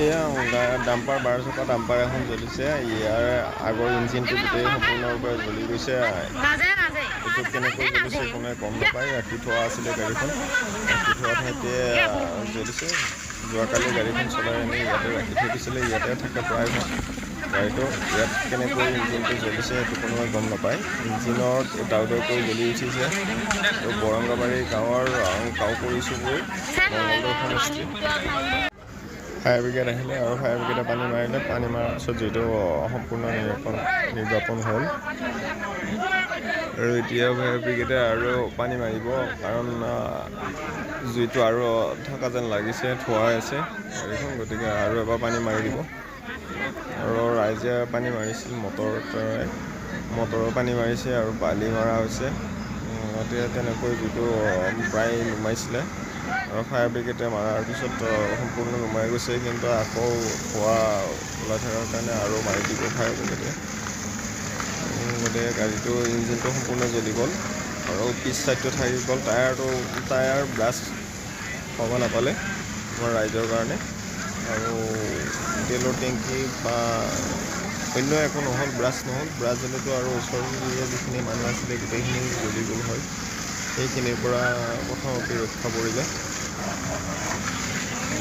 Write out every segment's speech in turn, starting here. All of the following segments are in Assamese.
এয়া ডাম্পাৰ 12 চকা ডাম্পাৰ এখন জ্বলিছে। ইয়াৰ আগৰ ইঞ্জিনটো গোটেই সম্পূৰ্ণৰূপে জ্বলি গৈছে। এইটো কেনেকৈ জ্বলিছে কোনে গম নাপায়। ৰাখি থোৱা আছিলে গাড়ীখন, ৰাখি থোৱা ঠাইতে জ্বলিছে। যোৱাকালি গাড়ীখন চলাই আনি ইয়াতে ৰাখি থৈ দিছিলে। ইয়াতে থাকে প্ৰায়ভাগ গাড়ীটো। ইয়াত কেনেকৈ ইঞ্জিনটো জ্বলিছে সেইটো কোনোৱে গম নাপায়। ইঞ্জিনত ডাউডকৈ জ্বলি উঠিছে। আৰু বৰংগাবাৰী গাঁৱৰ কাউপৰি চুবুৰী মঙলদৈ সমষ্টি ফায়াৰ ব্ৰিগেড আহিলে আৰু ফায়াৰ ব্ৰিগেডে পানী মাৰিলে। পানী মৰাৰ পিছত যিটো সম্পূৰ্ণ নিৰ্বাপন হ'ল। আৰু এতিয়া ফায়াৰ ব্ৰিগেডে আৰু পানী মাৰিব, কাৰণ জুইটো আৰু থকা যেন লাগিছে, থোৱাই আছে গাড়ীখন। গতিকে আৰু এবাৰ পানী মাৰি দিব। আৰু ৰাইজে পানী মাৰিছিল মটৰৰ পানী মাৰিছে আৰু বালি মাৰা হৈছে। গতিকে তেনেকৈ জুইটো প্ৰায় নুমাইছিলে। আৰু ফায়াৰ ব্ৰিগেডে মাৰাৰ পিছত সম্পূৰ্ণ নুমাই গৈছে, কিন্তু আকৌ ধোঁৱা ওলাই থকাৰ কাৰণে আৰু মাৰি দিব ফায়াৰ ব্ৰিগেডে। গতিকে গাড়ীটো ইঞ্জিনটো সম্পূৰ্ণ জ্বলি গ'ল আৰু পিছ চাইডটো থাকি গ'ল। টায়াৰ ব্লাষ্ট হ'ব নাপালে আমাৰ ৰাইজৰ কাৰণে। আৰু তেলৰ টেংকি বা অন্য একো নহ'ল, ব্ৰাছ নহ'ল। ব্ৰাছ হ'লেতো আৰু ওচৰৰে যিখিনি মানুহ আছিলে গোটেইখিনি জ্বলি গ'ল হয়। সেইখিনিৰ পৰা প্ৰথমতে ৰক্ষা পৰিলে।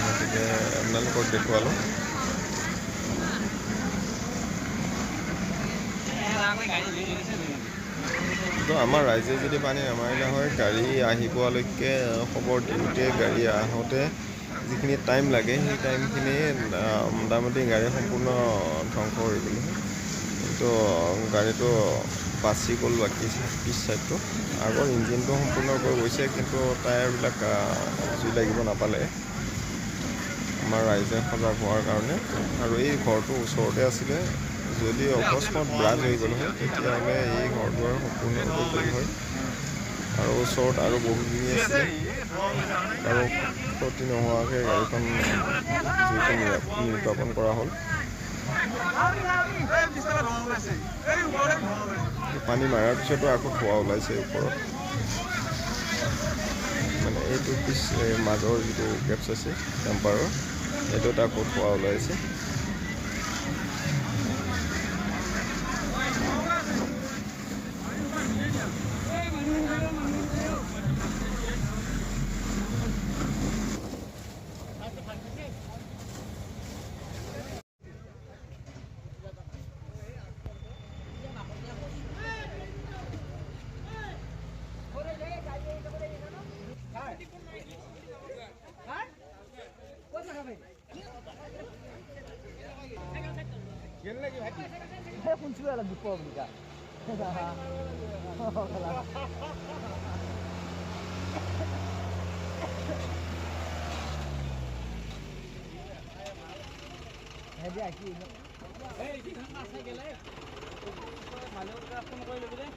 গতিকে আপোনালোকক দেখুৱালোঁ। তো আমাৰ ৰাইজে যদি পানী নামাৰিলে হয়, গাড়ী আহি পোৱালৈকে খবৰ দিওঁতে, গাড়ী আহোঁতে যিখিনি টাইম লাগে সেই টাইমখিনি মোটামুটি গাড়ী সম্পূৰ্ণ ধ্বংস হৈ গ'ল। কিন্তু গাড়ীটো বাচি গ'ল বাকী পিছ চাইডটো। আগৰ ইঞ্জিনটো সম্পূৰ্ণকৈ গৈছে, কিন্তু টায়াৰবিলাক জুই লাগিব নাপালে আমাৰ ৰাইজে সজাগ হোৱাৰ কাৰণে। আৰু এই ঘৰটো ওচৰতে আছিলে। যদি অকস্মাত ব্লাষ্ট হৈ গ'ল হয়, তেতিয়াহ'লে এই ঘৰটো আৰু সম্পূৰ্ণৰূপে গ'ল হয়। আৰু ওচৰত আৰু বহুখিনি আছিলে, আৰু ক্ষতি নোহোৱাকৈ গাড়ীখন জুইটো নিৰ্বাপন কৰা হ'ল। পানী মাৰাৰ পিছতো আকৌ ধোঁৱা ওলাইছে ওপৰত। মানে এইটো পিছ মাজৰ যিটো গেপছ আছে ডাম্পাৰৰ, সেইটোত আকৌ ধোঁৱা ওলাইছে। ফোন কৰি ল'বি দে।